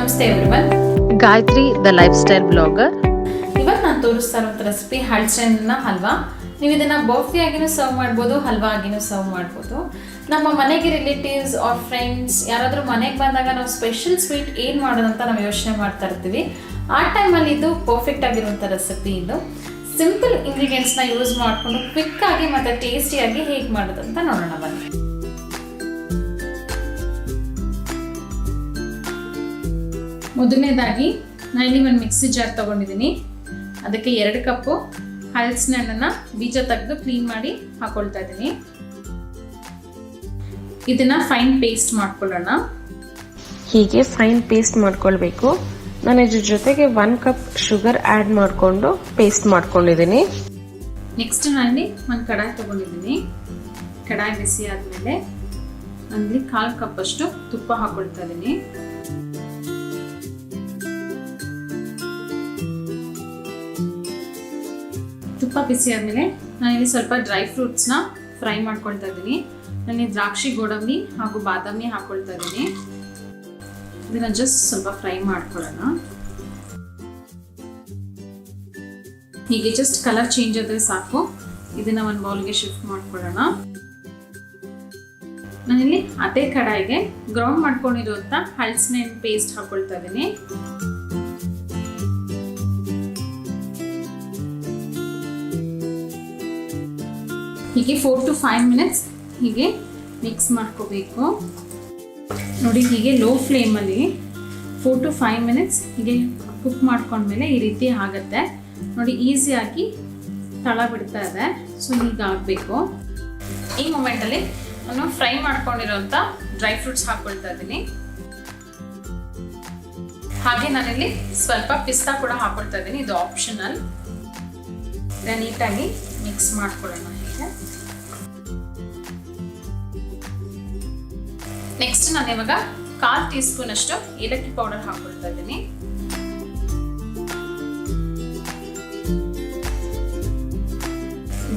ನಮಸ್ತೆ everyone, Gayatri the life style blogger. ಇವತ್ತು ನಾನು ತೋರಿಸ್ತಾ ಇರೋ ರೆಸಿಪಿ ಹಲಸಿನ ಹಲ್ವಾ. ನೀವು ಇದನ್ನು ಬರ್ಫಿ ಆಗಿನೂ ಸರ್ವ್ ಮಾಡ್ಬೋದು, ಹಲ್ವಾ ಆಗಿನೂ ಸರ್ವ್ ಮಾಡ್ಬೋದು. ನಮ್ಮ ಮನೆಗೆ ರಿಲೇಟಿವ್ಸ್ ಆರ್ ಫ್ರೆಂಡ್ಸ್ ಯಾರಾದರೂ ಮನೆಗೆ ಬಂದಾಗ ನಾವು ಸ್ಪೆಷಲ್ ಸ್ವೀಟ್ ಏನು ಮಾಡೋದಂತ ನಾವು ಯೋಚನೆ ಮಾಡ್ತಾ ಇರ್ತೀವಿ. ಆ ಟೈಮಲ್ಲಿ ಇದು ಪರ್ಫೆಕ್ಟ್ ಆಗಿರುವಂಥ ರೆಸಿಪಿ. ಇದು ಸಿಂಪಲ್ ಇಂಗ್ರೀಡಿಯೆಂಟ್ಸ್ನ ಯೂಸ್ ಮಾಡಿಕೊಂಡು ಕ್ವಿಕ್ಕಾಗಿ ಮತ್ತು ಟೇಸ್ಟಿಯಾಗಿ ಹೇಗೆ ಮಾಡೋದಂತ ನೋಡೋಣ ಬನ್ನಿ. ಮೊದಲನೇದಾಗಿ ನಾನು ಇಲ್ಲಿ ಒಂದು ಮಿಕ್ಸಿ ಜಾರ್ ತೊಗೊಂಡಿದ್ದೀನಿ. ಅದಕ್ಕೆ 2 ಕಪ್ಪು ಹಲಸಿನ ಹಣ್ಣನ್ನು ಬೀಜ ತೆಗೆದು ಕ್ಲೀನ್ ಮಾಡಿ ಹಾಕೊಳ್ತಾ ಇದ್ದೀನಿ. ಇದನ್ನು ಫೈನ್ ಪೇಸ್ಟ್ ಮಾಡ್ಕೊಳ್ಳೋಣ. ಹೀಗೆ ಫೈನ್ ಪೇಸ್ಟ್ ಮಾಡ್ಕೊಳ್ಬೇಕು. ನಾನು ಇದ್ರ ಜೊತೆಗೆ 1 ಕಪ್ ಶುಗರ್ ಆ್ಯಡ್ ಮಾಡಿಕೊಂಡು ಪೇಸ್ಟ್ ಮಾಡ್ಕೊಂಡಿದ್ದೀನಿ. ನೆಕ್ಸ್ಟ್ ನಾನಿಲ್ಲಿ ಒಂದು ಕಡಾಯಿ ತೊಗೊಂಡಿದ್ದೀನಿ. ಕಡಾಯಿ ಬಿಸಿ ಆದಮೇಲೆ ನಾನಿಲ್ಲಿ 1/4 ಕಪ್ ಅಷ್ಟು ತುಪ್ಪ ಹಾಕೊಳ್ತಾ ಇದ್ದೀನಿ. ತುಪ್ಪ ಬಿಸಿ ಆದಮೇಲೆ ನಾನಿಲ್ಲಿ ಸ್ವಲ್ಪ ಡ್ರೈ ಫ್ರೂಟ್ಸ್ನ ಫ್ರೈ ಮಾಡ್ಕೊಳ್ತಾ ಇದ್ದೀನಿ. ನಾನಿಲ್ಲಿ ದ್ರಾಕ್ಷಿ, ಗೋಡಂಬಿ ಹಾಗೂ ಬಾದಾಮಿ ಹಾಕೊಳ್ತಾ ಇದ್ದೀನಿ. ಇದನ್ನ ಜಸ್ಟ್ ಸ್ವಲ್ಪ ಫ್ರೈ ಮಾಡ್ಕೊಳ್ಳೋಣ. ಹೀಗೆ ಜಸ್ಟ್ ಕಲರ್ ಚೇಂಜ್ ಆದರೆ ಸಾಕು. ಇದನ್ನ ಒಂದು ಬೌಲ್ಗೆ ಶಿಫ್ಟ್ ಮಾಡ್ಕೊಳ್ಳೋಣ. ನಾನಿಲ್ಲಿ ಅದೇ ಕಡಾಯಿಗೆ ಗ್ರೌಂಡ್ ಮಾಡ್ಕೊಂಡಿರುವಂಥ ಹಲಸಿನ ಹಣ್ಣು ಪೇಸ್ಟ್ ಹಾಕೊಳ್ತಾ ಇದ್ದೀನಿ. ಹೀಗೆ 4 to 5 ಮಿನಿಟ್ಸ್ ಹೀಗೆ ಮಿಕ್ಸ್ ಮಾಡ್ಕೋಬೇಕು. ನೋಡಿ, ಹೀಗೆ ಲೋ ಫ್ಲೇಮಲ್ಲಿ 4 to 5 ಮಿನಿಟ್ಸ್ ಹೀಗೆ ಕುಕ್ ಮಾಡ್ಕೊಂಡ್ಮೇಲೆ ಈ ರೀತಿ ಆಗುತ್ತೆ. ನೋಡಿ, ಈಸಿಯಾಗಿ ತಳ ಬಿಡ್ತಾ ಇದೆ. ಸೊ ಹೀಗಾಗಬೇಕು. ಈ ಮೂಮೆಂಟಲ್ಲಿ ನಾನು ಫ್ರೈ ಮಾಡ್ಕೊಂಡಿರೋಂಥ ಡ್ರೈ ಫ್ರೂಟ್ಸ್ ಹಾಕ್ಕೊಳ್ತಾ ಇದ್ದೀನಿ. ಹಾಗೆ ನಾನಿಲ್ಲಿ ಸ್ವಲ್ಪ ಪಿಸ್ತಾ ಕೂಡ ಹಾಕ್ಕೊಳ್ತಾ ಇದ್ದೀನಿ. ಇದು ಆಪ್ಷನಲ್. ನೀಟಾಗಿ ಮಿಕ್ಸ್ ಮಾಡ್ಕೊಳ್ಳೋಣ. ನೆಕ್ಸ್ಟ್ ನಾನು ಇವಾಗ 1/4 ಟೀ ಸ್ಪೂನ್ ಅಷ್ಟು ಏಲಕ್ಕಿ ಪೌಡರ್ ಹಾಕೊಳ್ತಾ ಇದ್ದೀನಿ.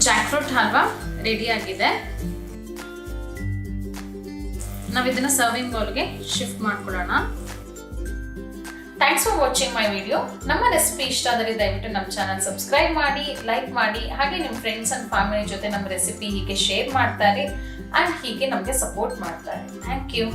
ಜಾಕ್ ಫ್ರೂಟ್ ಹಲ್ವಾ ರೆಡಿ ಆಗಿದೆ. ನಾವು ಇದನ್ನ ಸರ್ವಿಂಗ್ ಬೌಲ್ಗೆ ಶಿಫ್ಟ್ ಮಾಡ್ಕೊಳ್ಳೋಣ. Thanks for watching my video. ನಮ್ಮ ರೆಸಿಪಿ ಇಷ್ಟ ಆದರೆ ದಯವಿಟ್ಟು ನಮ್ಮ ಚಾನಲ್ ಸಬ್ಸ್ಕ್ರೈಬ್ ಮಾಡಿ, ಲೈಕ್ ಮಾಡಿ, ಹಾಗೆ ನಿಮ್ಮ ಫ್ರೆಂಡ್ಸ್ ಅಂಡ್ ಫ್ಯಾಮಿಲಿ ಜೊತೆ ನಮ್ಮ ರೆಸಿಪಿ ಹೀಗೆ ಶೇರ್ ಮಾಡ್ತಾರೆ ಆ್ಯಂಡ್ ಹೀಗೆ ನಮಗೆ ಸಪೋರ್ಟ್ ಮಾಡ್ತಾರೆ. Thank you.